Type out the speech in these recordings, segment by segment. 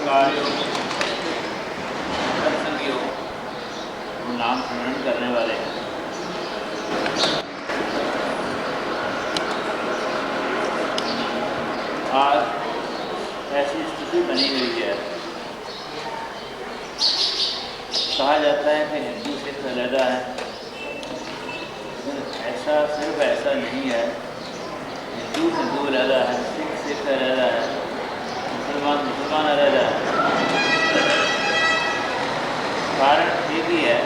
नमस्कार योग, सत्संग योग, वो नाम स्मरण करने वाले हैं। आज ऐसी स्थिति बनी हुई है, कहा जाता है कि हिंदू सिख अलग है, लेकिन ऐसा सिर्फ ऐसा नहीं है। हिंदू अलग है, सिख अलग है, मुसलमान अलग है। कारण एक ही है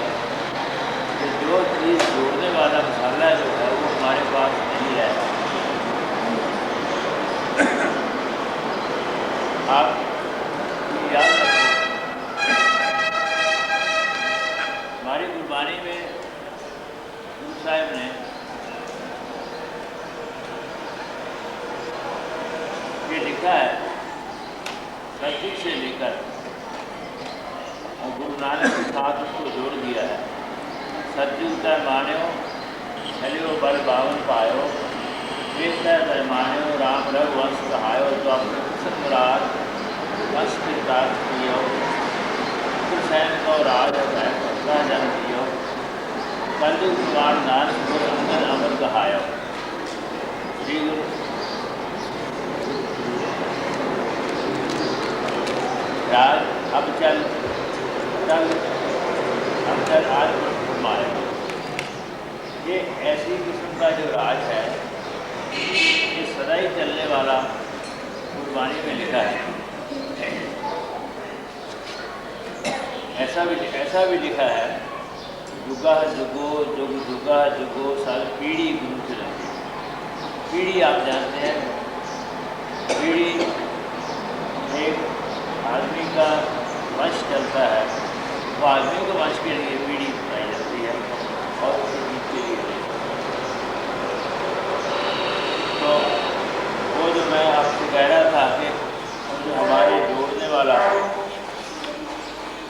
कि जो चीज़ जोड़ने वाला मसाला जो है वो हमारे पास नहीं है। आप याद रखो, हमारी गुरबानी में गुरु साहिब ने ये लिखा है, सतयुग से लेकर, और गुरु नानक के साथ उसको जोड़ दिया है। सतयुग का मान्यो छलियो बल बावन पायो, वेद मान्यो राम रघुवंश कहायो, तो अपने सतराज वंश कृतार्थ कियो, सैन को राज जन दियो, कलयुग कुमार नानक गुरु अंगद अमर कहायो। श्री गुरु राज अब चल आज फरमाए। ये ऐसी किस्म का जो राज है, ये सदा ही चलने वाला गुरबानी में लिखा है। ऐसा भी लिखा है, जुगा जुगो जुग जुगा जुगो साल पीढ़ी गुरु चलती। पीढ़ी आप जानते हैं, पीढ़ी एक आदमी का वंश चलता है, वो आदमी के वंश के लिए पीढ़ी बताई जाती है और उसके जीत के लिए। तो वो जो मैं आपसे कह रहा था कि जो हमारे जोड़ने वाला,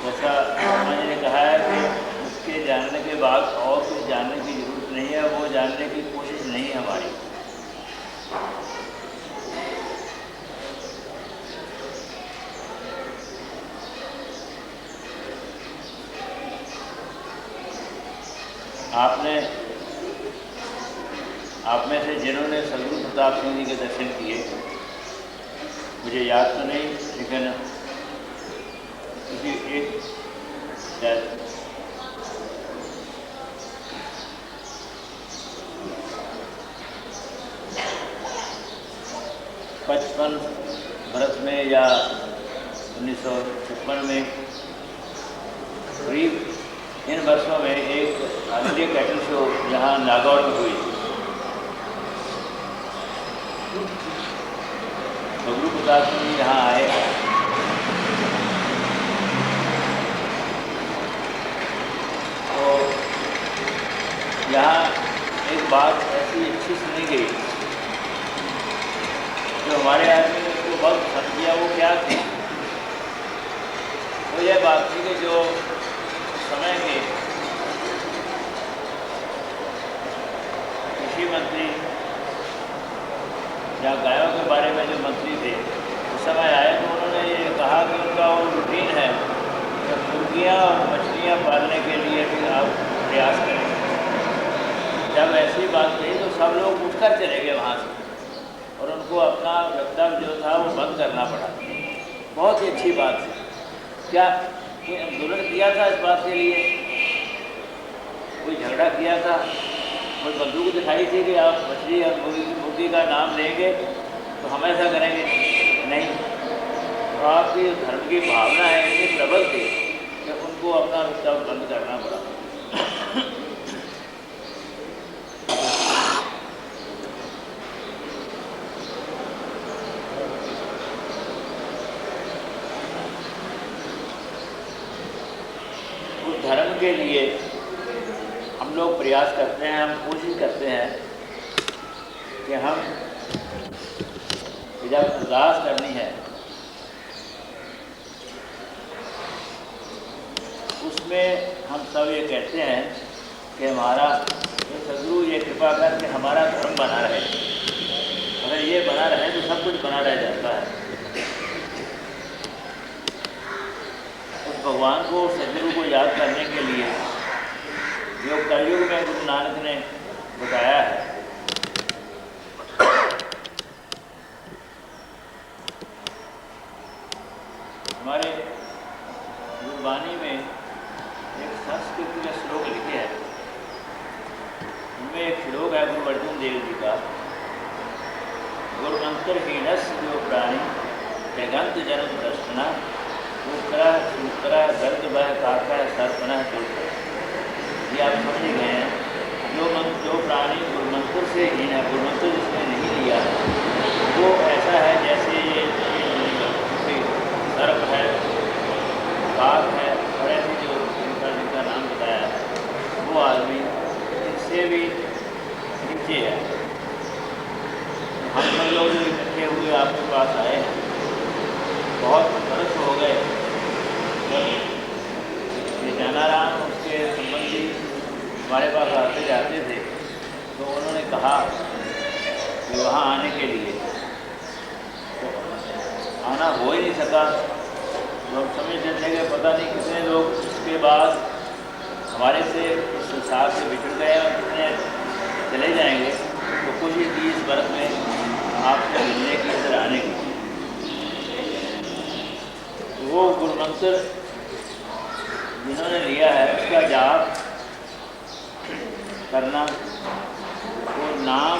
जैसा मैंने ने कहा है कि उसके जानने के बाद और कुछ जानने की ज़रूरत नहीं है, वो जानने की कोशिश नहीं है हमारी। आप में से जिन्होंने सदगुरु प्रताप सिंह जी के दर्शन किए, मुझे याद तो नहीं, लेकिन किसी एक शायद 55 बरस में या 1956 में करीब इन वर्षों में एक अंग्रेजी कैटल शो यहाँ नागौर में हुई। गुरु प्रताप सिंह जी यहाँ आए, तो यहाँ एक बात ऐसी अच्छी सुनी गई जो हमारे आदमी ने उसको बहुत पसंद किया। वो क्या थी? वो यह बात थी कि जो समय के कृषि मंत्री या गायों के बारे में जो मंत्री थे, उस समय आए तो उन्होंने ये कहा कि उनका वो रूटीन है कि मुर्गियाँ और मछलियाँ पालने के लिए भी आप प्रयास करें। जब ऐसी बात कही तो सब लोग उठकर चले गए वहाँ से और उनको अपना वक्तव्य जो था वो बंद करना पड़ा। बहुत ही अच्छी बात थी। क्या कोई आंदोलन किया था इस बात के लिए? कोई झगड़ा किया था? कोई बंदूक दिखाई थी कि आप मछली और मुर्गी का नाम लेंगे तो हम ऐसा करेंगे? नहीं। तो आपकी धर्म की भावना है इतनी प्रबल थी कि उनको अपना वक्तव्य बंद करना पड़ा। धर्म के लिए हम लोग प्रयास करते हैं, हम कोशिश करते हैं कि हम जब अरदास करनी है उसमें हम सब ये कहते हैं कि हमारा सदगुरु ये कृपा कर कि हमारा धर्म बना रहे। अगर ये बना रहे तो सब कुछ बना रह जाता है। भगवान को, सदगुरु को याद करने के लिए जो कलयुग में गुरु नानक ने बताया है। हमारे गुरबानी में एक संस्कृत में श्लोक लिखे हैं। उनमें एक श्लोक है गुरु अर्जुन देव जी का, गुरुमंत्र हीनस जो प्राणी जगंत जन्म दर्शना उत्तरा उत्तरा गर्द बह काका सर्पना दुर्ग। ये आप समझ गए हैं। जो प्राणी गुरुमंत्र से हीन है, गुरुमंत्र जिसने नहीं लिया, वो ऐसा है जैसे ये सर्प है, बाघ है, और ऐसे जो जिनका नाम बताया है वो आदमी इससे भी नीचे है। हम सब लोग जो इकट्ठे हुए आपके पास आए हैं, बहुत वर्ष हो गए। ये जानाराम उसके संबंधी हमारे पास आते जाते थे, तो उन्होंने कहा कि वहाँ आने के लिए, तो आना हो ही नहीं सका। तो हम समझते थे कि पता नहीं कितने लोग इसके बाद हमारे से इस संसार से बिछड़ गए और कितने चले जाएंगे। तो कुछ ही 30 वर्ष में आपसे मिलने की, इधर आने की। वो गुरुमंत्र जिन्होंने लिया है उसका जाप करना। वो नाम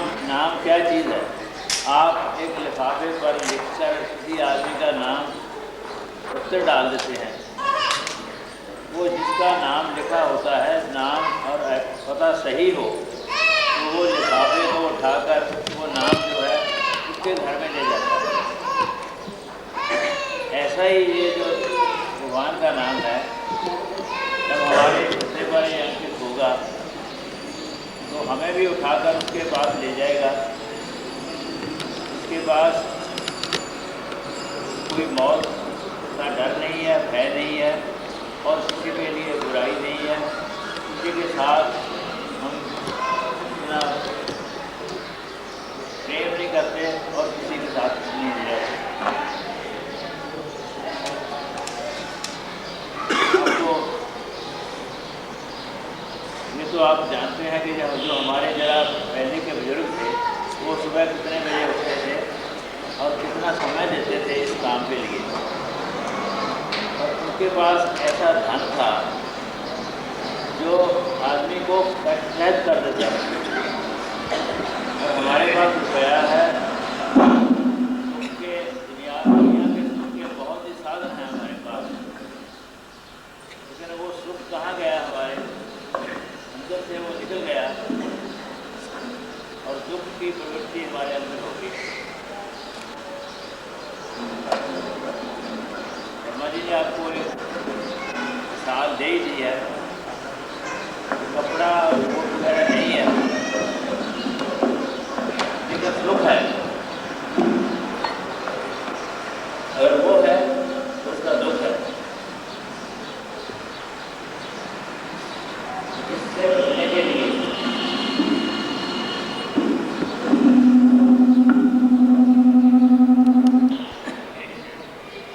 क्या चीज़ है? आप एक लिफाफे पर लिखकर किसी आदमी का नाम उत्तर डाल देते हैं। वो जिसका नाम लिखा होता है, नाम और पता सही हो, तो वो लिफाफे को उठाकर वो नाम जो है उसके घर में ले जाता है। ऐसा ही ये जो भगवान का नाम है, जब हमारे हृदय पर ये अंकित होगा तो हमें भी उठाकर उसके पास ले जाएगा। उसके पास कोई मौत का डर नहीं है, भय नहीं है, और किसी के लिए बुराई नहीं है। किसी के साथ हम इतना प्रेम नहीं करते और किसी के साथ नहीं रहते। तो आप जानते हैं कि जो हमारे जरा पहले के बुजुर्ग थे, वो सुबह कितने बजे उठते थे और कितना समय देते थे इस काम के लिए। और उनके पास ऐसा धन था जो आदमी को कैद कर देता है। और हमारे पास रुपया है, उनके दुनिया के सुख के बहुत ही साधन हैं हमारे पास, लेकिन वो सुख कहाँ गया? हमारे अंदर से वो निकल गया और दुख की प्रवृत्ति हमारे अंदर होगी। शर्मा जी ने आपको एक साल दे ही दी है, कपड़ा वो वगैरह नहीं है, लेकिन सुख है। अगर वो है तो उसका दुख है। इससे बचने के लिए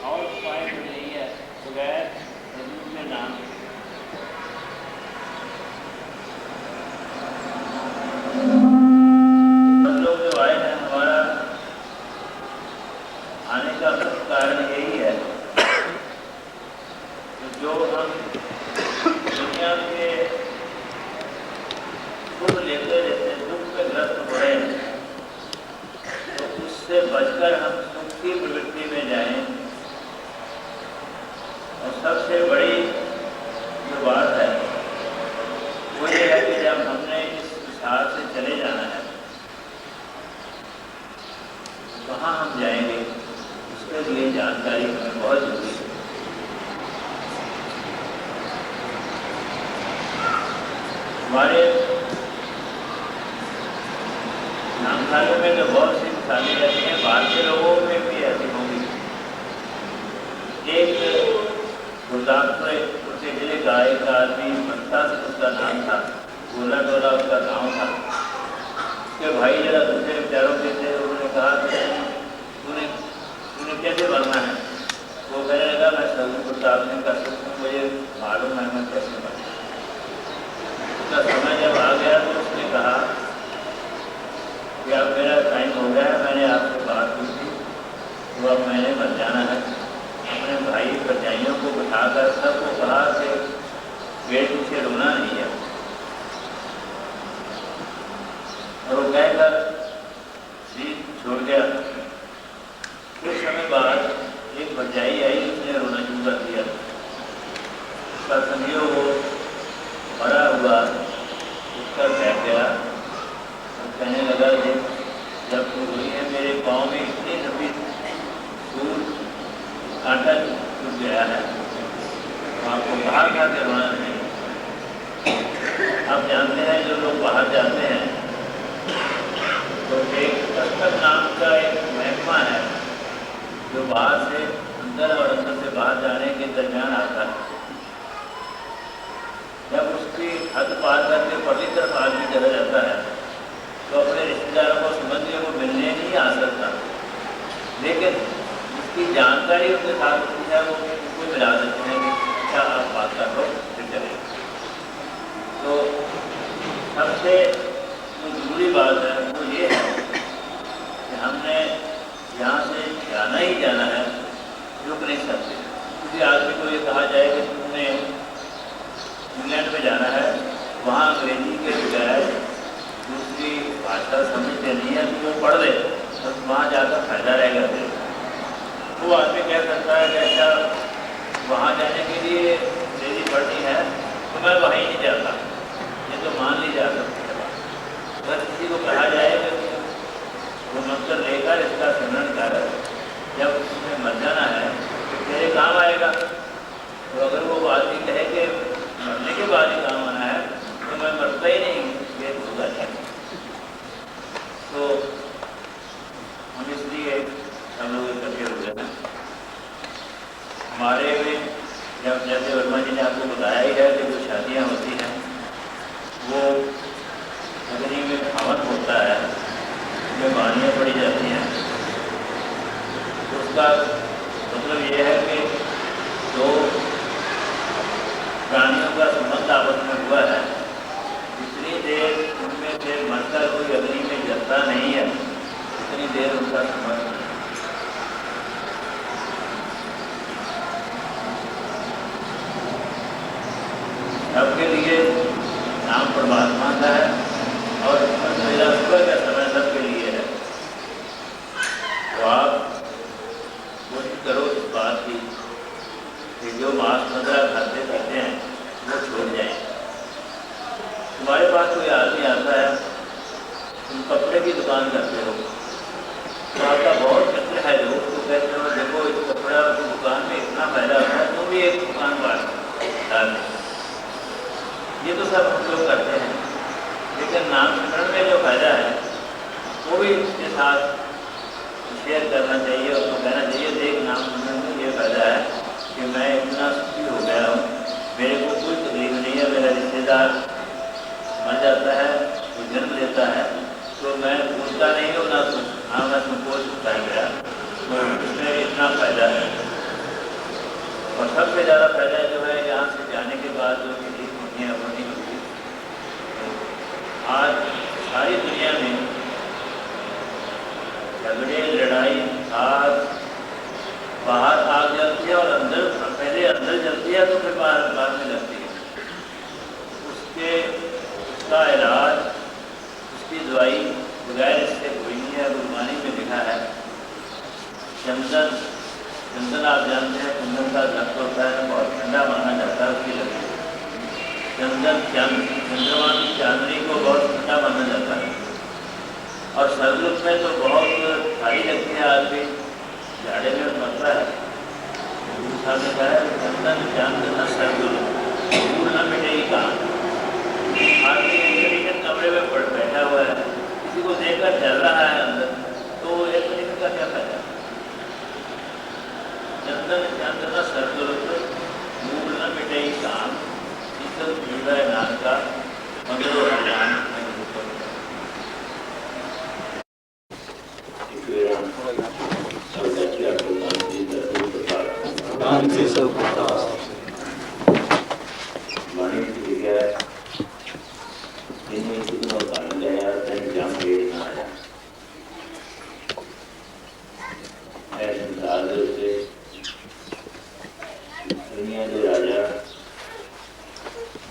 और उपाय तो नहीं है बगैर सदगुरु के नाम। सब लोग जो आए हैं, हमारा आने का मुख्य कारण यही है कि जो हम दुनिया के सुख लेते रहते, दुख में ग्रस्त हो रहे हैं, तो उससे बचकर हम सुख की प्रवृत्ति में जाएं। और सबसे बड़ी जो बात है वो ये है कि जब हमने इस संसार से चले जाना है, कहाँ हम जाएंगे, उसके लिए जानकारी हमें बहुत जरूरी है। हमारे नामखालों में तो बहुत सी मिसालें रहती हैं, बाहर के लोगों में भी ऐसी होंगी। एक गुरदासपुर से जिले का एक आदमी मनता से उसका नाम था, गोला डोला उसका गाँव था। उसके भाई जरा दूसरे विचारों के थे, उन्होंने कहा कि तूने कैसे बनना है? वो कहने लगा बोला मैं सगुन प्रताप ने कर सकता हूँ, मुझे मालूम है मैं कैसे मर गया। उसका समय जब आ गया तो उसने कहा कि अब मेरा टाइम हो गया है, मैंने आपसे बात की थी तो अब मैंने मर जाना है। अपने भाई भरजाइयों को बिठाकर सबको कहा कि गेट पीछे रोना नहीं है, और वो कहकर सीट छोड़ गया। कुछ समय बाद एक भरजाई आई, उसने रोना शुरू कर दिया। उसका संयोग वो मरा हुआ उसका बैठ गया और कहने लगा कि जब तू हुई है मेरे पाँव में इतनी लंबी दूर कांटा चुभ गया है, तो आपको कहा क्या कि रोना नहीं। आप जानते हैं जो लोग बाहर जाते हैं तो एक दस्तक नाम का एक महकमा है जो बाहर से अंदर और अंदर से बाहर जाने के दरमियान आता है। जब उसकी हद पार करके परली तरफ आदमी चला जाता है तो अपने रिश्तेदारों को संबंधियों को मिलने नहीं आ सकता, लेकिन उसकी जानकारी उनके साथ होती है, वो उनको मिला देते हैं कि अच्छा आप बात कर लो फिर चले। तो सबसे जो जरूरी बात है वो ये है कि हमने यहाँ से जाना ही जाना है, रुक नहीं सकते। किसी आदमी को ये कहा जाए कि तुमने इंग्लैंड में जाना है, वहाँ अंग्रेजी के बजाय दूसरी भाषा समझते नहीं है तो वो पढ़ ले तो वहाँ जाकर फायदा रहेगा तेरे। वो आदमी कह सकता है कि अच्छा वहाँ जाने के लिए अंग्रेजी पढ़नी है तो मैं वहीं नहीं जाता, ये तो मान ली जा सकती है। अगर किसी को कहा जाए कि वो मंत्र लेकर इसका स्मरण कर, जब उसमें मर जाना है तो तेरे काम आएगा, तो अगर वो आदमी कहे कि मरने के बाद ही काम आना है तो मैं मरता ही नहीं, ये होगा क्या। तो हम इसलिए हम लोग इकट्ठे हुए हैं। हमारे में जब जैसे वर्मा जी ने आपको बताया ही है कि जो शादियाँ होती हैं वो अग्नि में हवन होता है, में बानियाँ पड़ी जाती हैं। उसका मतलब ये है कि जो प्राणियों का संबंध आपस में हुआ है, जितनी देर उनमें से मरकर कोई अग्नि में जलता नहीं है उतनी देर उनका संबंध नहीं। सबके लिए नाम परमात्मा का है और मेरा सुबह का समय सबके लिए है। तो आप कोशिश करो इस बात की कि जो मांस मदिरा खाते पीते हैं वो छोड़ जाएं। तुम्हारे पास कोई आदमी आता है, तुम कपड़े की दुकान करते हो तो आपका बहुत मित्र है लोग तो कहते हो देखो इस कपड़ा की दुकान में इतना फायदा होता है, तुम भी एक दुकान डाल दें। ये तो सब हम लोग करते हैं, लेकिन नाम स्मरण में जो फायदा है वो भी इसके साथ शेयर करना चाहिए। उसको कहना चाहिए देख नाम स्मरण में ये फायदा है कि मैं इतना सुखी हो गया हूँ, मेरे को कोई तकलीफ नहीं है। मेरा रिश्तेदार मर जाता है, वो जन्म लेता है तो मैं पूछता नहीं हूँ ना हाँ मैं संकोच होता है मेरा, तो इसमें इतना फायदा है। और सबसे ज़्यादा फायदा जो है यहाँ से जाने के बाद जो तकलीफ होती है वो नहीं होती। आज सारी दुनिया में झगड़े लड़ाई आग बाहर आग जलती है और अंदर पहले अंदर जलती है तो फिर बाहर बाद में जलती है। उसका इलाज उसकी दवाई बगैर इससे कोई नहीं है। गुरबानी में लिखा है चंदन, चंदन आप जानते हैं चंदन का दस्त होता है, बहुत ठंडा माना जाता है उसकी लकड़ी। चंदन चंद्रमा की चांदनी को बहुत ठंडा माना जाता है और सर्द में तो बहुत भारी लगती है, आदमी झाड़े में मरता है। सामने कहा है चंदन चांदन सर्द दूर न मिटेगी काम। आदमी एक कमरे में बैठा हुआ है, किसी को देखकर जल रहा है अंदर, तो एक मिनट का क्या फायदा। चंदन चांदन सर्द दूर न मिटेगी काम, शीतल पीड़ा नाम का मगर शांति सब बाणी में लिखा है इन्हें कितना उतार लिया तेन जम हेठ ना आया ऐ संसार दे उत्ते दुनिया के राजा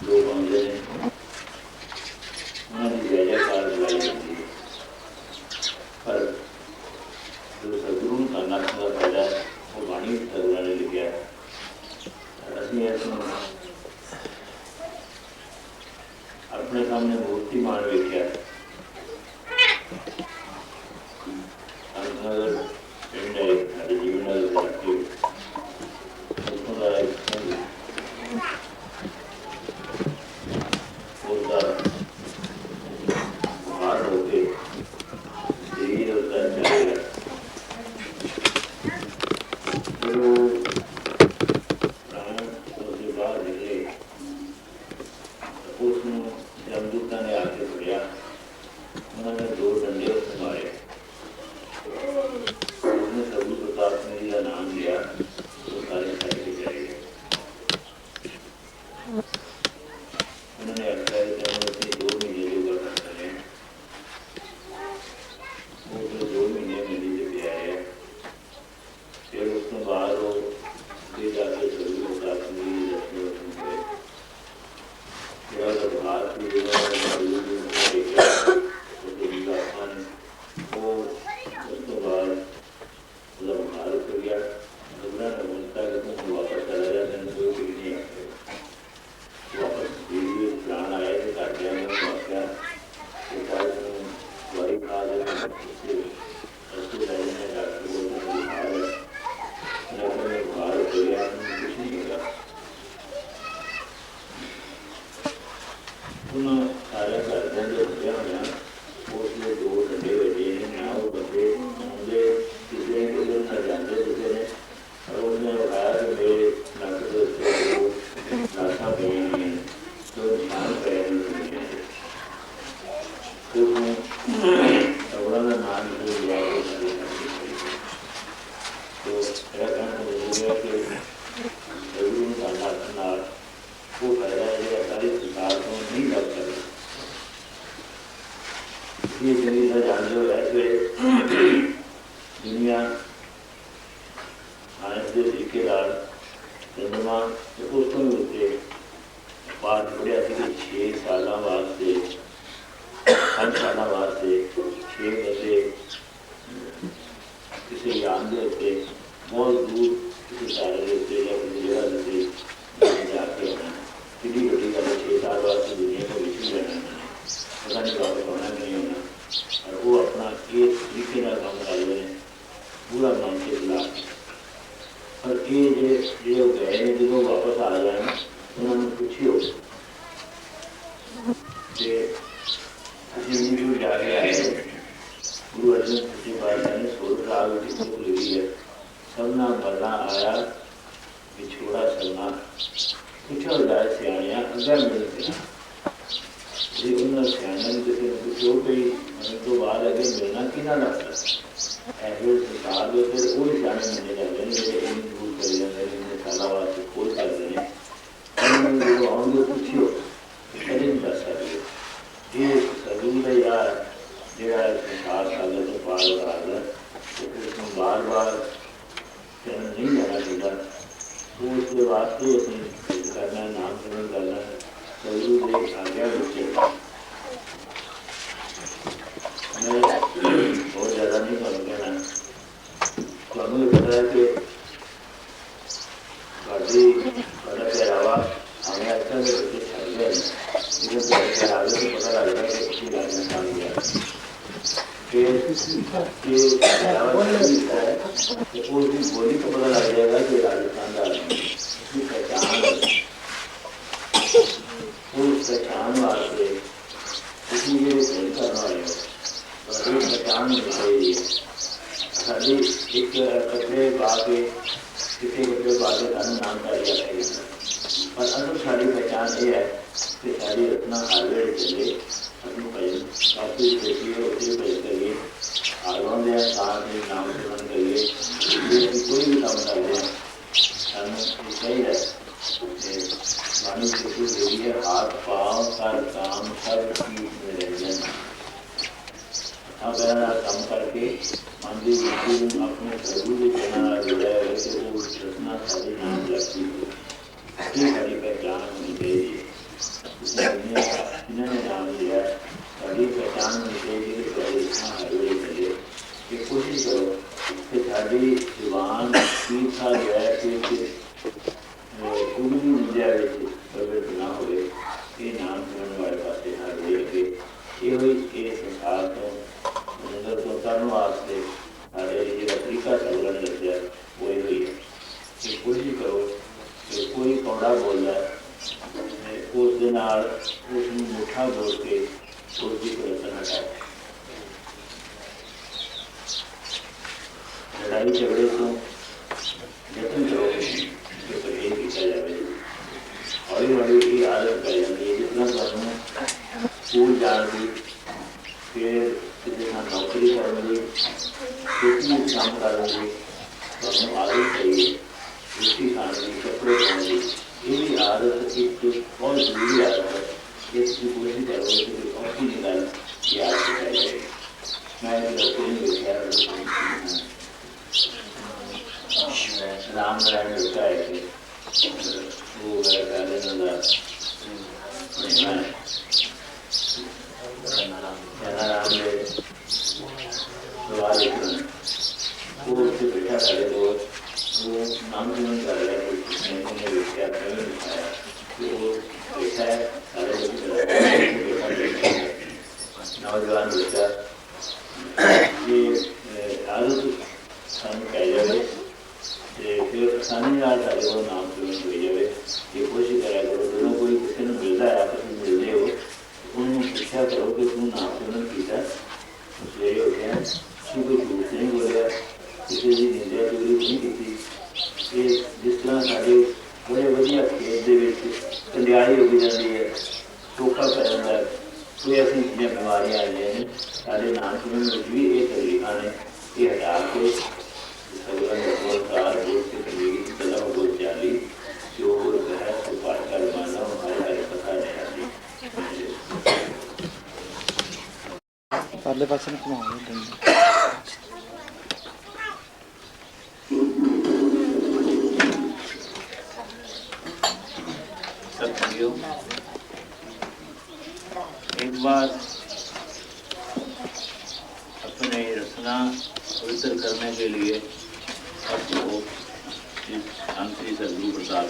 लोग आते हैं उन्होंने जय जयकार बुलाई जाती है पर जो सदगुरु का नक्श का पैदा है वो बाणी सदगुरु ने लिखा है असली अपने सामने मूर्तिमान वेख्या अंतनगर पिंड है साढ़े जीवन के उसको बाहर होके शरीर होता चलेगा प्राण उसके बाहर निकले उसमें जमदूता ने आके पकड़ा उन्होंने 2 डंडे उसने मारे उसने सभी प्रताप सिंह जी का नाम लिया तो सारे सारे के चले गए उन्होंने आख्या कि हम अपनी 2 महीने जो गठन करें वो तो 2 महीने मिली से भी आए फिर उसके बाद वो जाके सभी प्रताप सिंह जी दर्शन गए बाहर की वो उसके बाद मतलब भारत हो गया दूसरा ने बोलता है कि तुम वापस चला जाए कोई कुछ नहीं आते वापस धीरे प्राण आए थे काटिया में वाक्या दवाई खा दे डॉक्टर बोलते बुखार हो गया कुछ नहीं होगा उन्होंने सारे घर जो रुपया होना उसमें 2 डंडे बजे ना वो बंदे मुझे किसी ने किसी न जानते किसी ने और उन्होंने बताया कि मेरे नक के उससे रास्ता पे नहीं है तो निशान पैर नहीं है तो कपड़ा का नाम निकल गया तो मेरा कहना मिल गया कि जरूर करना वो फायदा है सारी सरकार को नहीं लग सकता ये जमीन जान लो ऐसे दुनिया आने से ठेकेदार चंद्रमा उसको भी होते पाठ पढ़िया कि 6 साल वास्ते 5 साल वास्ते 6 बजे किसी ज्ञान के उत्ते बहुत दूर किसी सारे के उत्ते या किसी जगह के जाके आना कि बड़ी गल 6 साल वास्ते दुनिया को विछड़ जाना पता नहीं वापस होना नहीं होना और वो अपना एक तरीके का काम कर रहे हैं पूरा मन के खिलाफ और ये जो गए हैं जो वापस आ जाए उन्होंने पूछियो कि अभी जाके आए गुरु अर्जन सच्चे पातशाह ने 16 साल की उम्र ली है सबना मरना आया विछोड़ा चलना पूछो जाए सियाणिया अगर मिल गया जी उन्होंने सियाणिया ने किसी ने पूछो कि मन तो बाद अगे मिलना कि ना लगता ऐसे संसार के फिर कोई सियाणे मिलने जाते हैं जेडे इन दूर कर जाते हैं इन्हें साला वास्ते कोई करते हैं उन्होंने जो आउंगे पूछियो कभी नहीं दस सकते ये सदगुरु का यार जो संसार सागर से पार हो रहा है तो फिर उसमें बार बार नहीं जाना चाहिए तो उसके वास्ते अपनी करना है नाम सिमरन करना है सदगुरु देख आ गया बच्चे मैं बहुत ज़्यादा नहीं कर कहना ਤੁਹਾਨੂੰ ਇਹ ਪਤਾ ਹੈ ਕਿ ਤੁਹਾਡਾ ਪਹਿਰਾਵਾ हमें अच्छा से बच्चे छड़ गए लेकिन पहरावे से पता लगता है कि किसी राजस्थान गया कि पहरावा है तो उसकी बोली को पता लग जाएगा कि राजस्थान का उसकी पहचान उस पहचान वास्ते किसी के लिए करना है तो पहचान मिल रही है साड़ी एक कपड़े पा के किसी कपड़े पा के सानू नाम कर दिया पर असल साड़ी पहचान ये है कि साड़ी अपना हाईवे चले अपनी भजन काफ़ी देखिए उसे भजन करिए आगों में साथ ही नाम स्मरण करिए कोई भी काम कर रहे हैं ना सारी नाम लगती ये सारी पहचान होनी चाहिए। इन्होंने नाम लिया सारी पहचान होनी चाहिए सारी हाईवे चले कि कोशिश करो कि साड़ी जुबान तीखा जो है कि उगली विद्या प्रवृत्त ना हो ये नाम सुनने वाले पास हर वे अगे ये संसार तो अंदर तो तरन वास्ते सारे जो तरीका चलन लग जाए वो ही है कि कोशिश करो कि कोई कौड़ा बोलता है उस मुठा बोल के उसकी प्रदर्शन हटाए। लड़ाई झगड़े तो यत्न करो कि परहेज किया जाए। हौली हौली ये आदत पै जाती है जितना तुम स्कूल जाने फिर किसी नौकरी करने किसी काम करने तुम आदत चाहिए रोटी खाने कपड़े पाने ये आदत एक बहुत जरूरी आदत है। इसकी कोशिश करो कि और निकाल ये आदत सिखाई जाए। मैंने राम नारायण लड़का है वो पहले राम ने सवाल वो उससे बेटा करे तो वो नाम सुन कर रहा है मैंने देखा मैंने दिखाया कि वो देखा है सारे नौजवान बच्चा ये आदत सानू कह जाए फिर आसानी सारे को नाम सुन हो जाए। ये कोशिश करा करो जो कोई किसी ने मिलता है आपस में मिलते हो उन्होंने पूछा करो कि तू नाम सुन किया सवेरे हो गया तू कोई झूठ नहीं बोलिया किसी की निंदा चोरी नहीं की। ये जिस तरह साढ़े बड़े वजिया खेत के कंडियाली उग जाती है टोका पै जाता है कोई ऐसी चीज़ें बीमारियां आ जाए साढ़े नाम सुनने में भी ये तकलीफा ने ये हटा के परले पास में एक बार अपने रचना पवित्र करने के लिए आपको श्री सदगुरु प्रसाद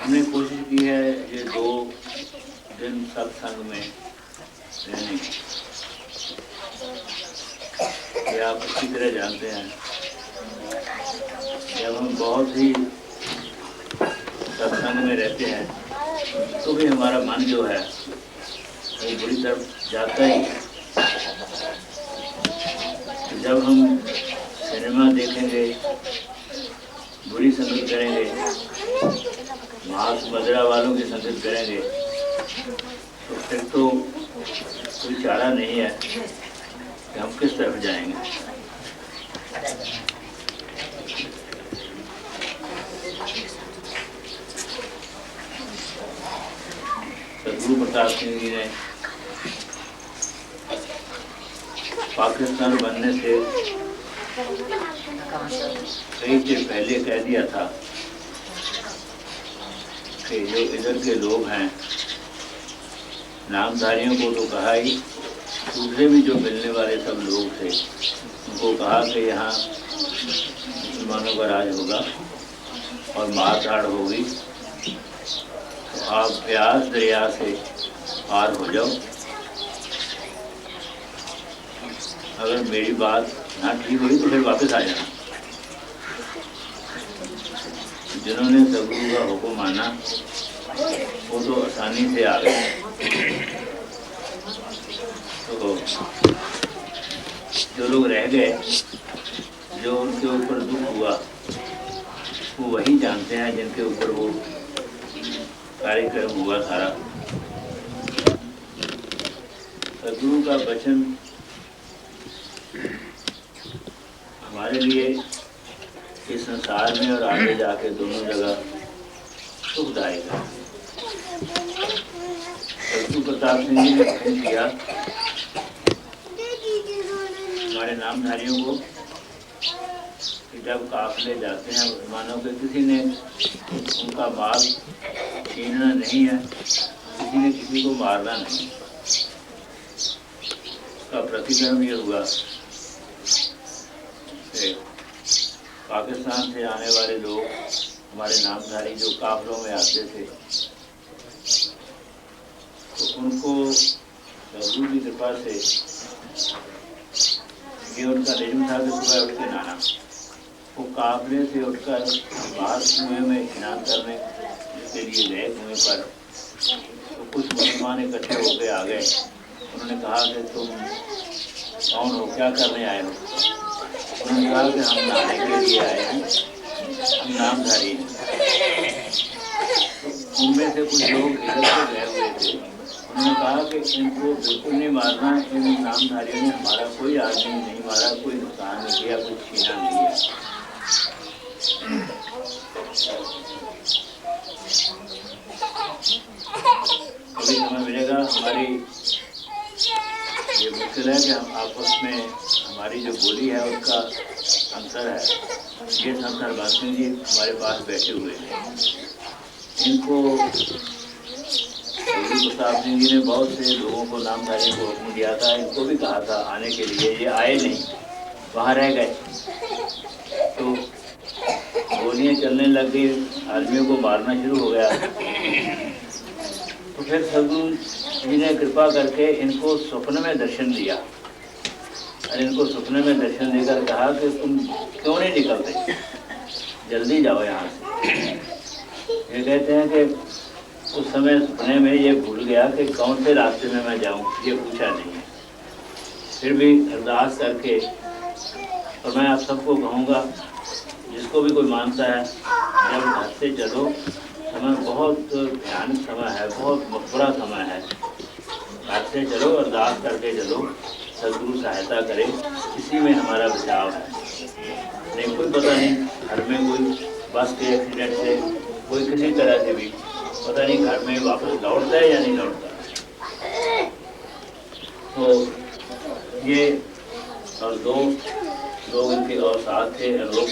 हमने कोशिश की है ये 2 दिन सत्संग में रहने की। ये आप अच्छी तरह जानते हैं जब हम बहुत ही सत्संग में रहते हैं तो भी हमारा मन जो है वो बुरी तरफ जाता ही है। जब हम सिनेमा देखेंगे बुरी संगत करेंगे मांस मदिरा वालों की संगत करेंगे तो फिर तो कोई चारा नहीं है कि हम किस तरफ जाएंगे। सदगुरु प्रसाद सिंह जी ने पाकिस्तान बनने से कई देर पहले कह दिया था कि जो इधर के लोग हैं नामधारियों को तो कहा ही दूसरे भी जो मिलने वाले सब लोग थे उनको कहा कि यहाँ मुसलमानों का राज होगा और मारकाट होगी तो आप ब्यास दरिया से पार हो जाओ। अगर मेरी बात ना ठीक हुई तो फिर वापस आ जाना। जिन्होंने सदगुरु का हुक्म माना वो तो आसानी से आ गए। तो जो लोग रह गए जो उनके ऊपर दुख हुआ वो वही जानते हैं जिनके ऊपर वो कार्यक्रम हुआ सारा। सदगुरु का वचन हमारे लिए इस संसार में और आगे जाके दोनों जगह सुखदायक है। सदगुरु प्रताप सिंह जी ने वचन किया हमारे नामधारियों को कि जब काफिले जाते हैं मुसलमानों के, किसी ने उनका माल छीनना नहीं है, किसी ने किसी को मारना नहीं। उसका प्रतिक्रम ये हुआ कि पाकिस्तान से आने वाले लोग, हमारे नामधारी जो काफिलों में आते थे, तो उनको हजूर की कृपा से ये उनका नियम था कि सुबह उठ के नहाना। वो काफिले से उठकर बाहर कुएं में स्नान करने के लिए गए। कुएं पर तो कुछ मुसलमान इकट्ठे होकर आ गए। उन्होंने कहा कि तुम कौन हो, क्या करने आए हो? उन्होंने कहा कि हम नहाने के लिए आए हैं, हम नामधारी हैं। तो उनमें से कुछ लोग इधर से गए हुए थे। उन्होंने कहा कि इनको बिल्कुल नहीं मारना, इन नामधारियों ने हमारा कोई आदमी नहीं मारा, कोई नुकसान नहीं किया, कुछ छीना नहीं है। कभी समय मिलेगा, हमारी ये मुश्किल है कि हम आपस में हमारी जो बोली है उसका अंतर है। ये संत हरबंस सिंह जी हमारे पास बैठे हुए हैं। इनको प्रताप सिंह जी ने बहुत से लोगों को, नामधारियों को हुक्म दिया था, इनको भी कहा था आने के लिए, ये आए नहीं, वहाँ रह गए। तो गोलियाँ चलने लग गई, आदमियों को मारना शुरू हो गया। तो फिर सदगुरु जी ने कृपा करके इनको स्वप्न में दर्शन दिया और इनको स्वप्न में दर्शन देकर कहा कि तुम क्यों नहीं निकलते, जल्दी जाओ यहाँ से। ये कहते हैं कि उस समय सपने में ये भूल गया कि कौन से रास्ते में मैं जाऊँ, ये पूछा नहीं है। फिर भी अरदास करके, और मैं आप सबको कहूँगा, जिसको भी कोई मानता है, जब घर से चलो, समय बहुत भयानक समय है, बहुत बुरा समय है। घर से चलो, अरदास करके चलो, सदगुरु सहायता करे, इसी में हमारा बचाव है। नहीं कोई पता नहीं, घर में कोई बस के एक्सीडेंट से, कोई किसी तरह से भी पता नहीं घर में वापस लौटता है या नहीं लौटता। तो ये और दो लोग इनके और साथ थे, अनोख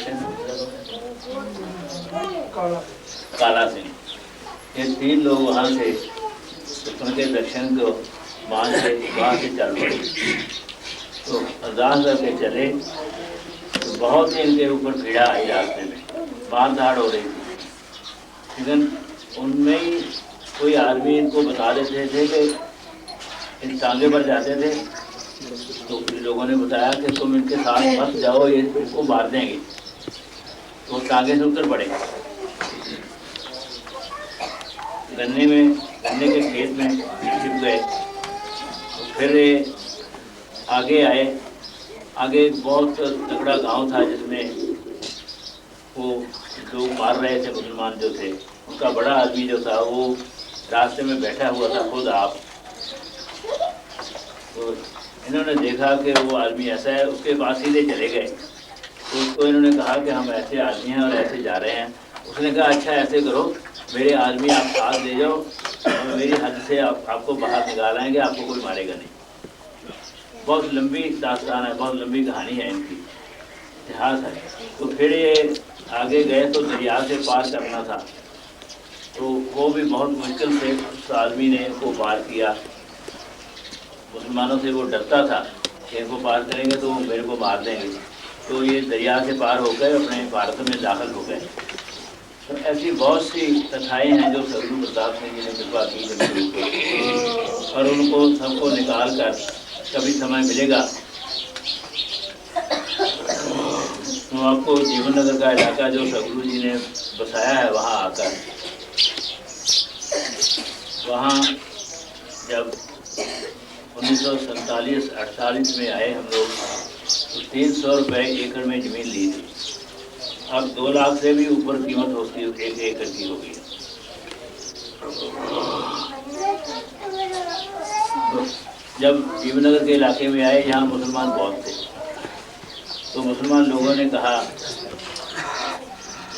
काला सिंह, ये 3 लोग वहाँ से उनके दर्शन को मान से वहाँ से चल पड़े। तो अरदास करके चले तो बहुत ही इनके ऊपर पीड़ा आई, रास्ते में मार धाड़ हो रही थी। लेकिन उनमें ही कोई आदमी इनको बता देते थे कि इन टांगे पर जाते थे, तो फिर लोगों ने बताया कि तुम इनके साथ मत जाओ, ये इनको मार देंगे। तो टांगे से उतर पड़े, गन्ने के खेत में छिप गए। तो फिर आगे आए। आगे एक बहुत तगड़ा गांव था जिसमें वो लोग मार रहे थे, मुसलमान जो थे, उनका बड़ा आदमी जो था वो रास्ते में बैठा हुआ था, खुद आप। तो इन्होंने देखा कि वो आदमी ऐसा है, उसके पास सीधे चले गए। तो उसको इन्होंने कहा कि हम ऐसे आदमी हैं और ऐसे जा रहे हैं। उसने कहा अच्छा ऐसे करो, मेरे आदमी आप साथ ले जाओ और मेरी हद से आपको बाहर निकाल आएंगे, आपको कोई मारेगा नहीं। बहुत लंबी दास्तान है, बहुत लंबी कहानी है इनकी, इतिहास है। तो फिर ये आगे गए तो दरिया से पार करना था, तो वो भी बहुत मुश्किल से उस आदमी ने इनको पार किया। मुसलमानों से वो डरता था कि इनको पार करेंगे तो वो मेरे को मार देंगे। तो ये दरिया से पार होकर अपने भारत में दाखिल हो गए। तो ऐसी बहुत सी कथाएँ हैं जो सदगुरु प्रताप सिंह जी ने कृपा की, और उनको सबको निकाल कर कभी समय मिलेगा तो आपको जीवन नगर का इलाका जो सदगुरु जी ने बसाया है, वहाँ आकर, वहाँ जब 1947-48 में आए हम लोग, तो 300 रुपये एकड़ में ज़मीन ली थी। अब 2 लाख से भी ऊपर कीमत होती है, 1 एकड़ की होगी। तो जब जीवनगर के इलाके में आए, जहाँ मुसलमान बहुत थे, तो मुसलमान लोगों ने कहा,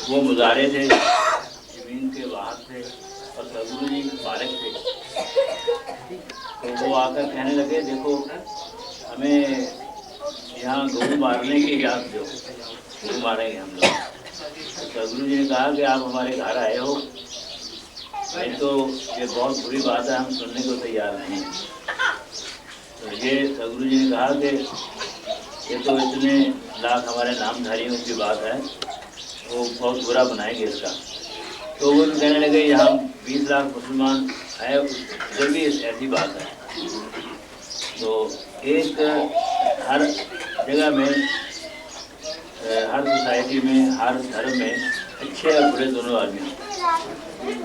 वो मुजारे थे, ज़मीन के वाहक थे और सदगुरु जी मालिक थे। तो वो आकर कहने लगे देखो, हमें यहाँ गऊ मारने की इजाज़त दो, गऊ मारेंगे हम लोग। तो सदगुरु जी ने कहा कि आप हमारे घर आए हो, नहीं तो ये बहुत बुरी बात है, हम सुनने को तैयार नहीं हैं। तो ये सदगुरु जी ने कहा कि ये तो इतने लाख हमारे नामधारियों की बात है, वो बहुत बुरा बनाएंगे इसका। तो वो कहने लगे यहाँ 20 लाख मुसलमान है, उधर भी ऐसी बात है। तो एक हर जगह में, हर सोसाइटी में, हर धर्म में अच्छे और बुरे दोनों आदमी होते हैं।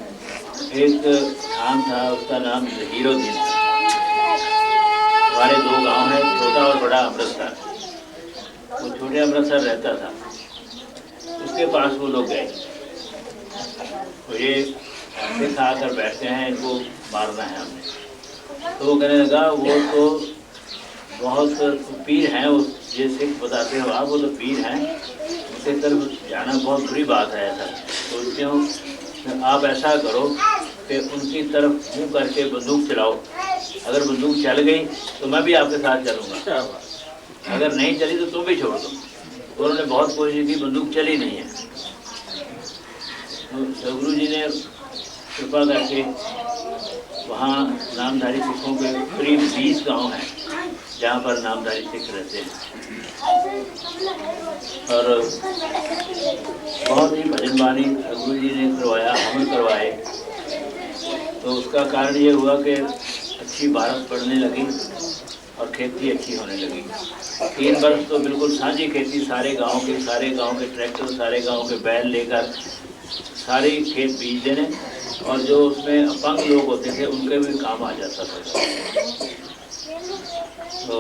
एक खान था, उसका नाम हीरोद्दीन था। हमारे 2 गांव हैं, छोटा और बड़ा अमृतसर। वो छोटे अमृतसर रहता था, उसके पास वो लोग गए। तो ये सिख आकर बैठते हैं, इनको मारना है हमने। तो वो कहने लगा वो तो बहुत पीर हैं, वो ये सिख बताते हो आप, वो तो पीर हैं, उनके तरफ जाना बहुत बुरी बात है। ऐसा सोचते हो तो आप ऐसा करो कि उनकी तरफ मुँह करके बंदूक चलाओ। अगर बंदूक चल गई तो मैं भी आपके साथ चलूँगा, अगर नहीं चली तो तुम भी छोड़ दो। तो उन्होंने बहुत कोशिश की, बंदूक चली नहीं है। तो सदगुरु जी ने कृपा करके वहाँ नामधारी सिखों के करीब 20 गांव हैं जहाँ पर नामधारी सिख रहते हैं। और बहुत ही भजन बानी सदगुरु जी ने करवाया, हमें करवाए। तो उसका कारण ये हुआ कि अच्छी बारिश पड़ने लगी और खेती अच्छी होने लगी। 3 वर्ष तो बिल्कुल साझी खेती, सारे गांव के ट्रैक्टर, सारे गांव के बैल लेकर सारे खेत बीज देने, और जो उसमें अपंग लोग होते थे उनके भी काम आ जाता था। तो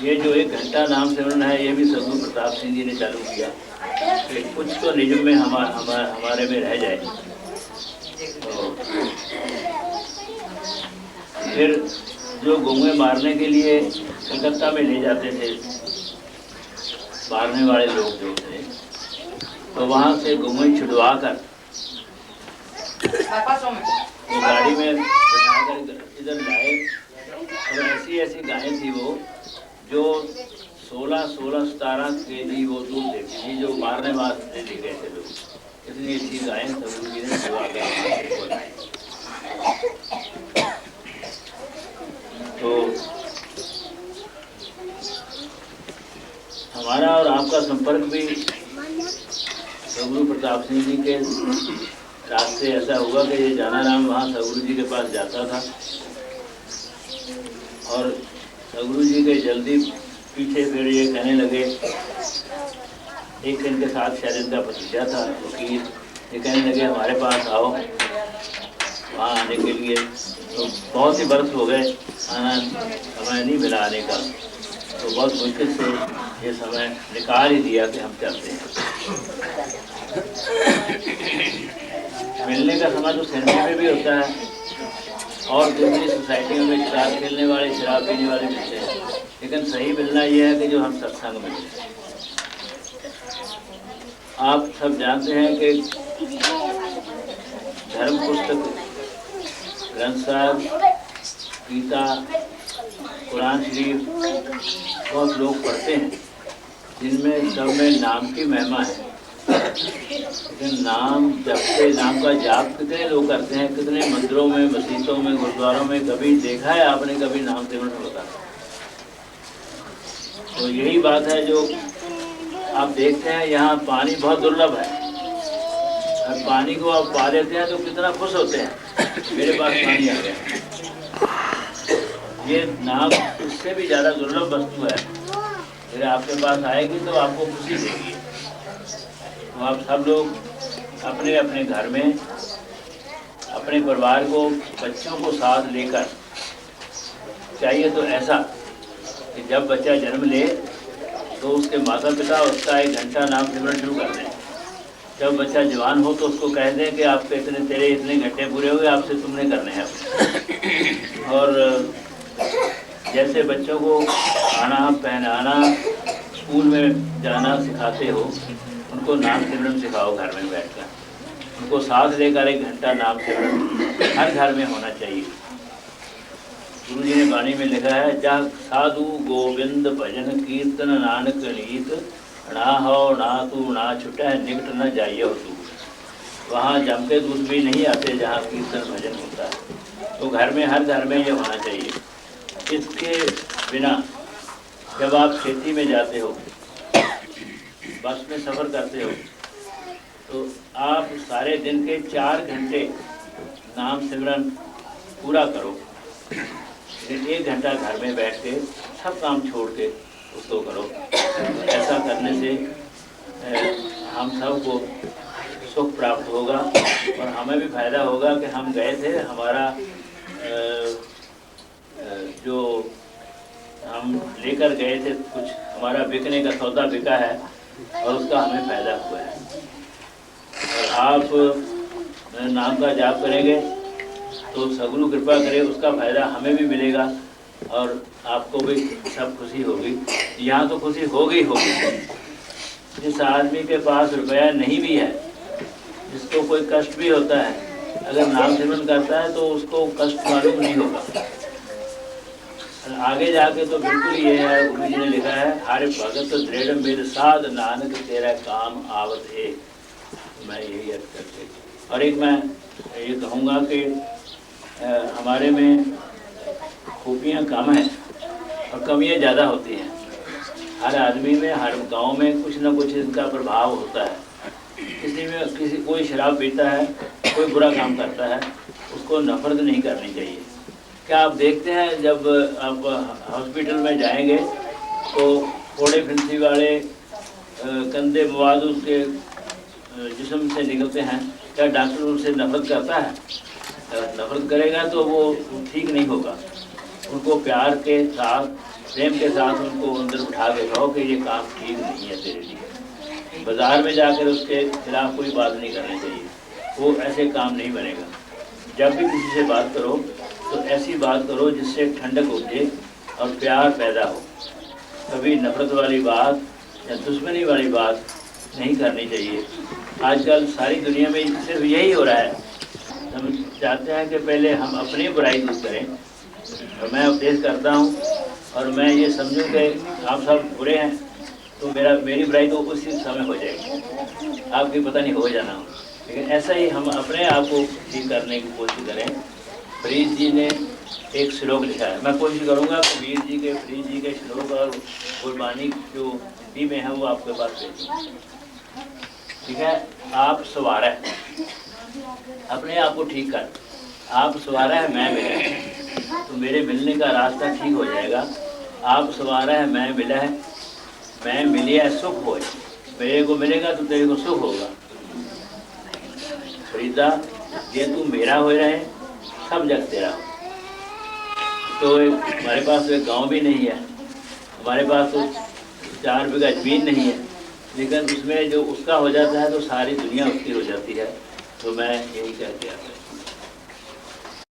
ये जो 1 घंटा नाम सिमरन है, ये भी सदगुरु प्रताप सिंह जी ने चालू किया कि कुछ तो निजम में हमारे में रह जाए। तो फिर जो गौएं मारने के लिए कलकत्ता में ले जाते थे, मारने वाले लोग जो थे, तो वहाँ से गौएं छुड़वा कर वो गाड़ी में बैठाकर इधर लाए। और ऐसी गायें थी वो, जो 16-17 केजी वो दूध देती थी, जो मारने वास्ते ले गए थे लोग। इतनी अच्छी गायें सदगुरु जी ने छुड़वा कर। तो हमारा और आपका संपर्क भी सदगुरु प्रताप सिंह जी के रास्ते ऐसा हुआ कि ये जाना राम वहाँ सदगुरु जी के पास जाता था, और सदगुरु जी के जल्दी पीछे फिर ये कहने लगे, एक इनके साथ शायद इनका भतीजा था वकील, ये कहने लगे हमारे पास आओ वहाँ आने के लिए। तो बहुत ही बरस हो गए, आना समय नहीं मिला आने का। तो बहुत मुश्किल से ये समय निकाल ही दिया कि हम चलते हैं। मिलने का समय तो सिनेमा में भी होता है, और दूसरी सोसाइटियों में शराब खेलने वाले, शराब पीने वाले मिलते हैं, लेकिन सही मिलना यह है कि जो हम सत्संग में मिलते हैं। आप सब जानते हैं कि धर्म पुस्तक ग्रंथ साहब, गीता, कुरान शरीफ बहुत लोग पढ़ते हैं, जिनमें सब में नाम की महिमा है। लेकिन नाम जपते, नाम का जाप कितने लोग करते हैं, कितने मंदिरों में, मस्जिदों में, गुरुद्वारों में कभी देखा है आपने कभी नाम सिमरन होता? तो यही बात है जो आप देखते हैं, यहाँ पानी बहुत दुर्लभ है। अब पानी को आप पा लेते हैं तो कितना खुश होते हैं, मेरे पास पानी आ गया। ये नाम उससे भी ज़्यादा दुर्लभ वस्तु है, फिर आपके पास आएगी तो आपको खुशी देगी। तो आप सब लोग अपने अपने घर में अपने परिवार को, बच्चों को साथ लेकर, चाहिए तो ऐसा कि जब बच्चा जन्म ले तो उसके माता पिता उसका 1 घंटा नाम सिमरन शुरू कर दें। जब बच्चा जवान हो तो उसको कह दें कि आपके तेरे इतने घंटे पूरे हुए, आपसे तुमने करने हैं। और जैसे बच्चों को खाना पहनाना, स्कूल में जाना सिखाते हो, उनको नाम सिमरन सिखाओ घर में बैठकर। उनको साथ लेकर 1 घंटा नाम सिमरन हर घर में होना चाहिए। गुरु जी ने वाणी में लिखा है, जहाँ साधु गोविंद भजन कीर्तन नानक नीत, ना हो ना तू ना छुटे निकट न जाइए हो तू। वहाँ जम के दूध भी नहीं आते जहाँ कीर्तन भजन होता है। तो घर में, हर घर में ये होना चाहिए। इसके बिना जब आप खेती में जाते हो, बस में सफ़र करते हो, तो आप सारे दिन के 4 घंटे नाम सिमरन पूरा करो, लेकिन 1 घंटा घर में बैठ के सब काम छोड़ के उसको करो। ऐसा करने से हम सबको सुख प्राप्त होगा और हमें भी फायदा होगा कि हम गए थे, हमारा जो हम लेकर गए थे कुछ, हमारा बिकने का सौदा बिका है और उसका हमें फायदा हुआ है। और आप नाम का जाप करेंगे तो सगुरु कृपा करे, उसका फायदा हमें भी मिलेगा और आपको भी सब खुशी होगी। यहाँ तो खुशी होगी होगी। जिस आदमी के पास रुपया नहीं भी है, जिसको कोई कष्ट भी होता है, अगर नाम सिमरन करता है तो उसको कष्ट मालूम नहीं होगा। आगे जाके तो बिल्कुल ये है, गुरु जी ने लिखा है, हरे भगत दृढ़ मिल साध नानक तेरा काम आवत है। मैं यही अर्थ करके, और एक मैं ये कहूँगा कि हमारे में खूबियाँ कम हैं और कमियाँ ज़्यादा होती हैं। हर आदमी में, हर गांव में कुछ ना कुछ इनका प्रभाव होता है। किसी कोई शराब पीता है, कोई बुरा काम करता है, उसको नफरत नहीं करनी चाहिए। क्या आप देखते हैं जब आप हॉस्पिटल में जाएंगे तो फोड़े फिंसी वाले गंदे मवाद उसके जिस्म से निकलते हैं, क्या डॉक्टर उनसे नफरत करता है? नफरत करेगा तो वो ठीक नहीं होगा। उनको प्यार के साथ, प्रेम के साथ उनको अंदर उठा के कहो कि ये काम ठीक नहीं है तेरे लिए। बाज़ार में जाकर उसके खिलाफ कोई बात नहीं करनी चाहिए, वो ऐसे काम नहीं बनेगा। जब भी किसी से बात करो तो ऐसी बात करो जिससे ठंडक उपजे और प्यार पैदा हो। कभी नफरत वाली बात या दुश्मनी वाली बात नहीं करनी चाहिए। आजकल सारी दुनिया में सिर्फ यही हो रहा है। हम चाहते हैं कि पहले हम अपनी बुराई दूर करें, और मैं उपदेश करता हूँ और मैं ये समझूँ कि आप सब बुरे हैं तो मेरी बुराई तो उसी समय हो जाएगी, आपकी पता नहीं हो जाना हो। लेकिन ऐसा ही हम अपने आप को ठीक करने की कोशिश करें। फरीद जी ने एक श्लोक लिखा है, मैं कोशिश करूँगा कि फरीद जी के श्लोक और गुरबानी जो हिंदी में है वो आपके पास भेजूँ। ठीक है, आप सवार है, अपने आप को ठीक कर। आप सवारा है, मैं मिला है, तो मेरे मिलने का रास्ता ठीक हो जाएगा। आप सवारा है, मैं मिला है, मैं मिलिया सुख हो, मेरे को मिलेगा तो तेरे को सुख होगा। फरीदा ये तू मेरा हो रहे, सब जग तेरा हो। तो हमारे पास तो एक गाँव भी नहीं है, हमारे पास तो 4 बीघा जमीन नहीं है, लेकिन उसमें जो उसका हो जाता है तो सारी दुनिया उसकी हो जाती है। तो मैं यही कहते हैं।